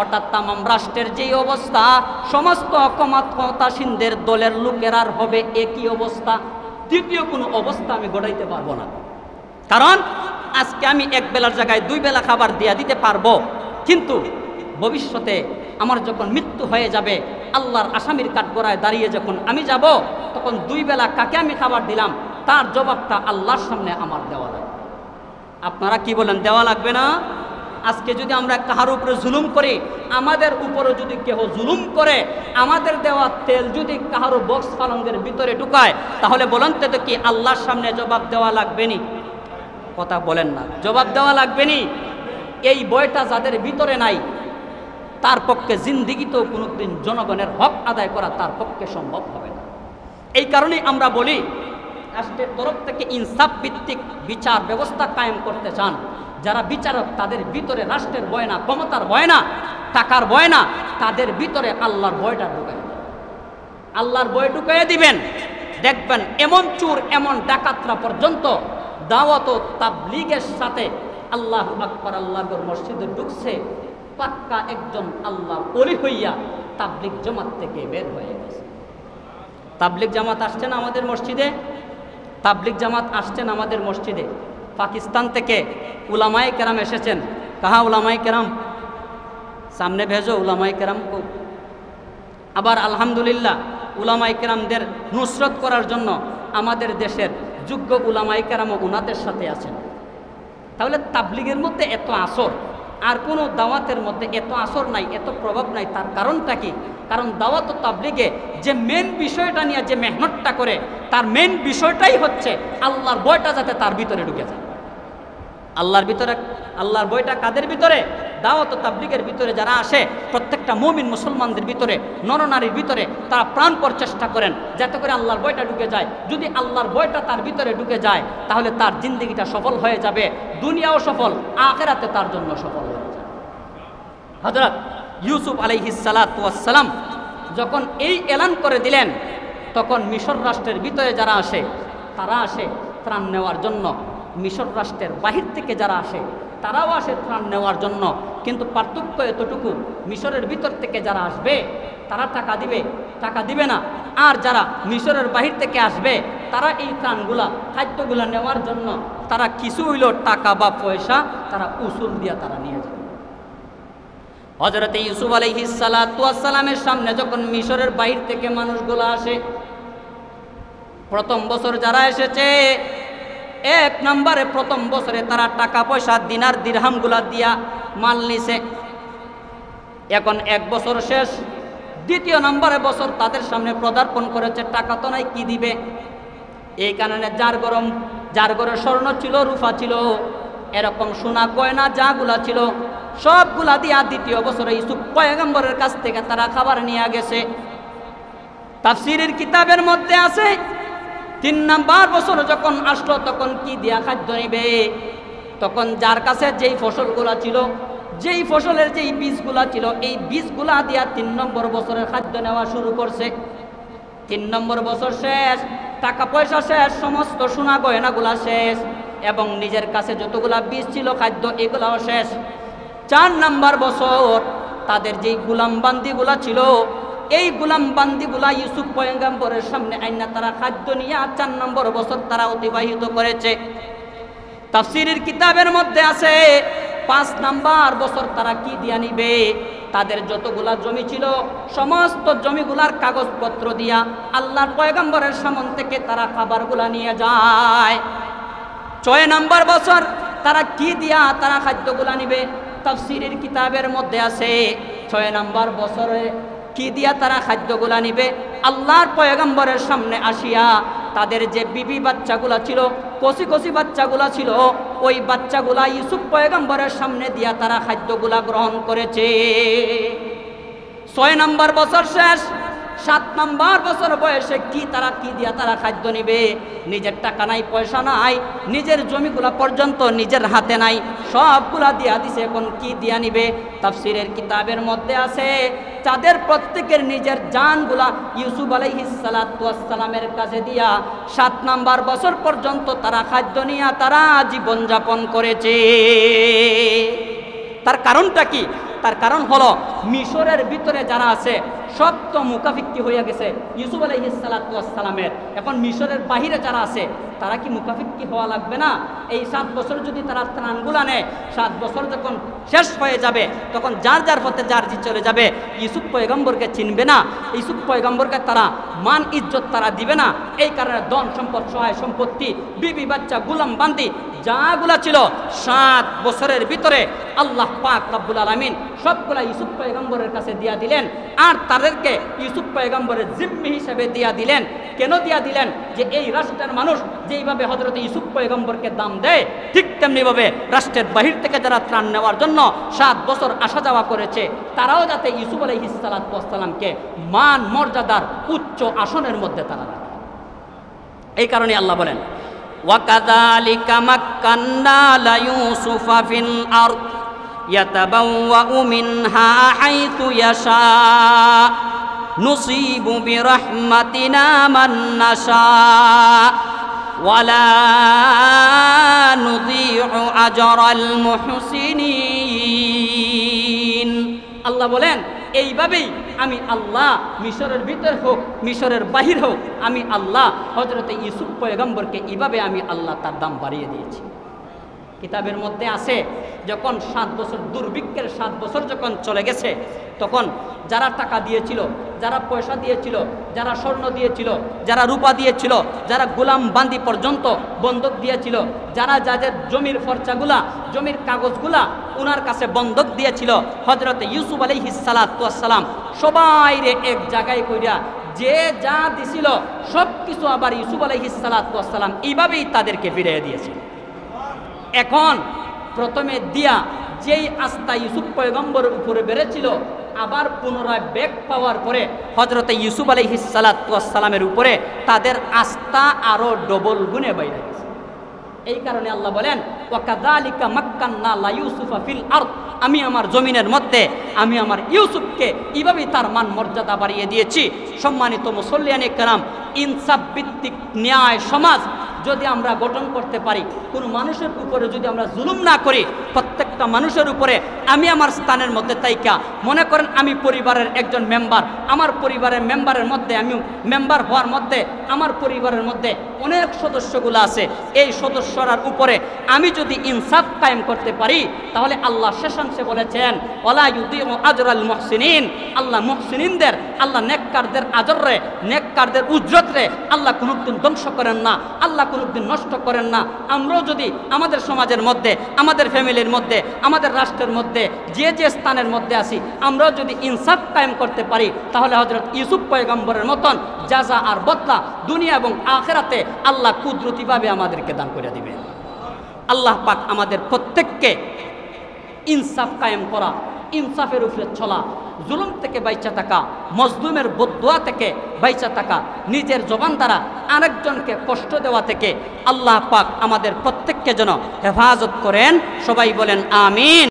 অর্থাৎ তামাম রাষ্ট্রের যেই অবস্থা, সমস্ত ক্ষমতাসীনদের দলের লোকেরার হবে একই অবস্থা। দ্বিতীয় কোনো অবস্থা আমি গড়াইতে পারবো না। কারণ আজকে আমি এক বেলার জায়গায় 2 বেলা খাবার দিয়া দিতে পারবো, কিন্তু ভবিষ্যতে আমার যখন মৃত্যু হয়ে যাবে, আল্লাহর আসামির কাঠগড়ায় দাঁড়িয়ে যখন আমি যাব, তখন 2 বেলা কাকে আমি খাবার দিলাম তার জবাবটা আল্লাহর সামনে আমার দেওয়া লাগবে। আপনারা কি বলেন, দেওয়া লাগবে না? আজকে যদি আমরা কাহার উপরে জুলুম করি, আমাদের উপরে যদি কেহ জুলুম করে, আমাদের দেওয়া তেল যদি কাহারো বক্স পালঙ্গের ভিতরে ঢুকায়, তাহলে বলেন তো কি আল্লাহর সামনে জবাব দেওয়া লাগবে নি? কথা বলেন না, জবাব দেওয়া লাগবে নি? এই বয়টা যাদের ভিতরে নাই, তার পক্ষে জিন্দিগিতেও কোনোদিন জনগণের হক আদায় করা তার পক্ষে সম্ভব হবে না। এই কারণেই আমরা বলি, রাষ্ট্রের তরফ থেকে ইনসাফ ভিত্তিক বিচার ব্যবস্থা কায়েম করতে চান যারা বিচারক, তাদের ভিতরে রাষ্ট্রের ভয় না, ক্ষমতার ভয় না, টাকার ভয় না, তাদের ভিতরে আল্লাহর ভয়টা ঢুকাই, আল্লাহর ভয় ঢুকাইয়ে দিবেন। দেখবেন এমন চোর, এমন ডাকাতরা পর্যন্ত দাওয়াত ও তাবলীগের সাথে আল্লাহু আকবার আল্লাহর মসজিদে ঢুকছে, পাক্কা একজন আল্লাহ ওলি হইয়া তাবলীগ জামাত থেকে বের হয়ে গেছে। তাবলীগ জামাত আসছেন আমাদের মসজিদে, তাবলীগ জামাত আসছেন আমাদের মসজিদে। পাকিস্তান থেকে উলামায়ে কেরাম এসেছেন। কাহা উলামায়ে কেরাম? সামনে ভেজো উলামায়ে কেরাম কো। আবার আলহামদুলিল্লাহ উলামায়ে কেরামদের নুসরত করার জন্য আমাদের দেশের যোগ্য উলামায়ে কেরামও উনাদের সাথে আছেন। তাহলে তাবলীগের মধ্যে এত আসর, আর কোনো দাওয়াতের মধ্যে এত আসর নাই, এত প্রভাব নাই। তার কারণটা কি? কারণ দাওয়াত ও তাবলীগে যে মেন বিষয়টা নিয়ে যে মেহনতটা করে, তার মেন বিষয়টাই হচ্ছে আল্লাহর ভয়টা যাতে তার ভিতরে ঢুকে যায়। আল্লাহর ভিতরে, আল্লাহর ভয়টা কাদের ভিতরে? দাওয়াত ও তাবলীগের ভিতরে যারা আসে, প্রত্যেকটা মুমিন মুসলমানদের ভিতরে, নরনারীর ভিতরে তারা প্রাণপর চেষ্টা করেন যাতে করে আল্লাহর ভয়টা ঢুকে যায়। যদি আল্লাহর ভয়টা তার ভিতরে ঢুকে যায়, তাহলে তার জিন্দেগিটা সফল হয়ে যাবে, দুনিয়াও সফল, আখিরাতে তার জন্য সফল হয়ে যাবে। হযরত ইউসুফ আলাইহিস সালাতু ওয়াস সালাম যখন এই এলান করে দিলেন, তখন মিশর রাষ্ট্রের ভিতরে যারা আসে, তারা আসে ত্রাণ নেওয়ার জন্য। মিশর রাষ্ট্রের বাহির থেকে যারা আসে, তারাও আসে ত্রাণ নেওয়ার জন্য। কিন্তু পার্থক্য এতটুকু, মিশরের ভিতর থেকে যারা আসবে তারা টাকা দিবে, টাকা দিবে না। আর যারা মিশরের বাহির থেকে আসবে, তারা এই ত্রাণগুলা, খাদ্যগুলা নেওয়ার জন্য তারা কিছু হইল টাকা বা পয়সা তারা উসুল দিয়া তারা নিয়ে যাবে। হযরত ইউসুফ আলাইহিস সালাতু ওয়াস সালামের সামনে যখন মিশরের বাহির থেকে মানুষগুলো আসে, প্রথম বছর যারা এসেছে, 1 নম্বরে প্রথম বছরে তারা টাকা পয়সা দিনার দিরহামগুলা দিয়া মাল নিছে। এখন 1 বছর শেষ, 2য় নম্বরে বছর তাদের সামনে পদার্পণ করেছে, টাকা তো নাই, কি দিবে? এই কারণে যার ঘরে স্বর্ণ ছিল, রূপা ছিল, এরকম সোনা গয়না যাগুলা ছিল সবগুলা দিয়া 2য় বছরে ইউসুফ পয়গম্বরের কাছ থেকে তারা খাবার নিয়ে গেছে। তাফসীরের কিতাবের মধ্যে আছে 3 নম্বর বছর যখন আসলো, তখন কি দিয়া খাদ্য নিবে? তখন যার কাছে যেই ফসলগুলা ছিল, যেই ফসলের যেই বীজগুলা ছিল, এই বীজগুলা দিয়া 3 নম্বর বছরের খাদ্য নেওয়া শুরু করছে। 3 নম্বর বছর শেষ, টাকা পয়সা শেষ, সমস্ত সোনা গয়নাগুলা শেষ, এবং নিজের কাছে যতগুলা বীজ ছিল খাদ্য, এগুলাও শেষ। 4 নম্বর বছর তাদের যেই গুলামবান্দিগুলা ছিল, এই গুলামবান্দিগুলা ইউসুফ পয়গম্বরের সামনে আইনা তারা খাদ্য নিয়ে 4 নম্বর বছর তারা অতিবাহিত করেছে। তাফসীরের কিতাবের মধ্যে আছে 5 নম্বর বছর তারা কি দিয়া নিবে? তাদের যতগুলা জমি ছিল সমস্ত জমিগুলার কাগজপত্র দিয়া আল্লাহর পয়গম্বরের সামন থেকে তারা খাবারগুলা নিয়ে যায়। 6 নম্বর বছর তারা কি দিয়া তারা খাদ্যগুলা নিবে? তাফসীরের কিতাবের মধ্যে আছে 6 নম্বর বছরে কি দিয়া তারা খাদ্যগুলা নিবে? আল্লাহর পয়গম্বরের সামনে আসিয়া তাদের যে বিবি বাচ্চাগুলা ছিল, কচি কচি বাচ্চাগুলা ছিল, ওই বাচ্চাগুলা ইউসুফ পয়গম্বরের সামনে দিয়া তারা খাদ্যগুলা গ্রহণ করেছে। 6 নম্বর বছর শেষ, 7 নম্বর বছর বয়সে কি দিয়া তারা খাদ্য নিবে? নিজের টাকা নাই, পয়সা নাই, নিজের জমিগুলা পর্যন্ত নিজের হাতে নাই, সবগুলা দিয়া দিছে। এখন কি দিয়া নিবে? তাফসীরের কিতাবের মধ্যে আছে তাদের প্রত্যেকের নিজের জানগুলা ইউসুফ আলাইহিস সালাতু ওয়াস সালামের কাছে দিয়া 7 নম্বর বছর পর্যন্ত তারা খাদ্য নিয়া তারা জীবন যাপন করেছে। তার কারণটা কি? তার কারণ হলো মিশরের ভিতরে যারা আছে সব তো মুকাফিক্কি হয়ে গেছে ইউসুফ আলাইহিস সালাতু ওয়াস সালামের। এখন মিশরের বাহিরে যারা আছে তারা কি মুকাফিক্কি হওয়া লাগবে না? এই 7 বছর যদি তারা ত্রাণগুলা নেয়, 7 বছর যখন শেষ হয়ে যাবে তখন যার যার পথে যার যে চলে যাবে, ইউসুফ পয়গম্বরকে চিনবে না, ইউসুফ পয়গম্বরকে তারা মান ইজ্জত তারা দিবে না। এই কারণে ধন সম্পদ, সহায় সম্পত্তি, বিবি বাচ্চা, গুলাম বান্দি যাগুলা ছিল 7 বছরের ভিতরে আল্লাহ পাক রব্বুল আলামিন সবগুলা ইউসুফ পয়গম্বরের কাছে দিয়া দিলেন। আর তাদেরকে ইউসুফ পয়গম্বরের জিম্মি হিসেবে দিয়া দিলেন। কেন দিয়া দিলেন? যে এই রাষ্ট্রের মানুষ যেইভাবে হযরত ইউসুফ পয়গম্বরকে দাম দেয়, ঠিক তেমনিভাবে রাষ্ট্রের বাহির থেকে যারা ত্রাণ নেওয়ার জন্য 7 বছর আসা যাওয়া করেছে, তারাও যাতে ইউসুফ আলাইহিস সালাতু ওয়াস সালামকে মান মর্যাদার উচ্চ আসনের মধ্যে তারা রাখে। এই কারণে আল্লাহ বলেন, وَكَذَلِكَ مَكَّنَّا لَيُوسُفَ فِي الْأَرْضِ يَتَبَوَّأُ مِنْهَا حَيْثُ يَشَاءُ نُصِيبُ بِرَحْمَتِنَا مَن نَّشَاءُ وَلَا نُضِيعُ أَجْرَ الْمُحْسِنِينَ। আল্লাহ বলেন, এইভাবেই আমি আল্লাহ মিশরের ভিতর হোক, মিশরের বাহির হোক, আমি আল্লাহ হযরতে ইউসুফ পয়গম্বরকে এইভাবে আমি আল্লাহ তার দাম বাড়িয়ে দিয়েছি। কিতাবের মধ্যে আছে যখন 7 বছর দুর্ভিক্ষের 7 বছর যখন চলে গেছে, তখন যারা টাকা দিয়েছিল, যারা পয়সা দিয়েছিল, যারা স্বর্ণ দিয়েছিল, যারা রূপা দিয়েছিল, যারা গোলাম বান্দি পর্যন্ত বন্ধক দিয়েছিল, যারা যাদের জমির ফরচাগুলা, জমির কাগজগুলা ওনার কাছে বন্ধক দিয়েছিল, হযরতে ইউসুফ আলাইহিস সালাতু ওয়াস সালাম সবাইরে এক জায়গায় কইরা যে যা দিছিল সব কিছু আবার ইউসুফ আলাইহিস সালাতু ওয়াস সালাম এইভাবেই তাদেরকে ফিরিয়ে দিয়েছে। এখন প্রথমে দিয়া যেই আস্থা ইউসুফ পয়গম্বরের উপরে বেড়েছিল, আবার পুনরায় ব্যাক পাওয়ার পরে হযরতে ইউসুফ আলাইহিস সালাতু ওয়াস সালামের উপরে তাদের আস্থা আরো ডবল গুণে বেড়ে গেছে। এই কারণে আল্লাহ বলেন, ওয়াকাযালিকা মাক্কান্না লাইউসুফা ফিল আরদ, আমি আমার জমিনের মধ্যে আমি আমার ইউসুফকে এইভাবেই তার মান মর্যাদা বাড়িয়ে দিয়েছি। সম্মানিত মুসল্লিয়ানে কেরাম, ইনসাফ ভিত্তিক ন্যায় সমাজ যদি আমরা গঠন করতে পারি, কোনো মানুষের উপরে যদি আমরা জুলুম না করি, প্রত্যেকটা মানুষের উপরে আমি আমার স্থানের মধ্যে তাইকা মনে করেন আমি পরিবারের একজন মেম্বার, আমার পরিবারের মেম্বারের মধ্যে আমি মেম্বার হওয়ার মধ্যে আমার পরিবারের মধ্যে অনেক সদস্যগুলো আছে, এই সদস্যরার উপরে আমি যদি ইনসাফ কায়েম করতে পারি, তাহলে আল্লাহ শেষাংশে বলেছেন, ওয়ালা ইউদিউ আজরাল মুহসিনিন, আল্লাহ মুহসিনিনদের, আল্লাহ নেককারদের আজরে, নেককারদের উজরতরে আল্লাহ কোনোদিন ধ্বংস করেন না, আল্লাহ কোনোদিন নষ্ট করেন না। আমরাও যদি আমাদের সমাজের মধ্যে, আমাদের ফ্যামিলির মধ্যে, আমাদের রাষ্ট্রের মধ্যে যে যে স্থানের মধ্যে আছি, আমরাও যদি ইনসাফ কায়েম করতে পারি, তাহলে হযরত ইউসুফ পয়গম্বরের মতন জাযা আর বদলা দুনিয়া এবং আখিরাতে আল্লাহ কুদরতিভাবে আমাদেরকে দান করে দিবেন। আল্লাহ পাক আমাদের প্রত্যেককে ইনসাফ কায়েম করা, ইনসাফের উপরে চলা, জুলুম থেকে বাইচা থাকা, মজলুমের বদদুয়া থেকে বাইচা থাকা, নিজের জবান দ্বারা আরেকজনকে কষ্ট দেওয়া থেকে আল্লাহ পাক আমাদের প্রত্যেককে যেন হেফাজত করেন। সবাই বলেন আমিন।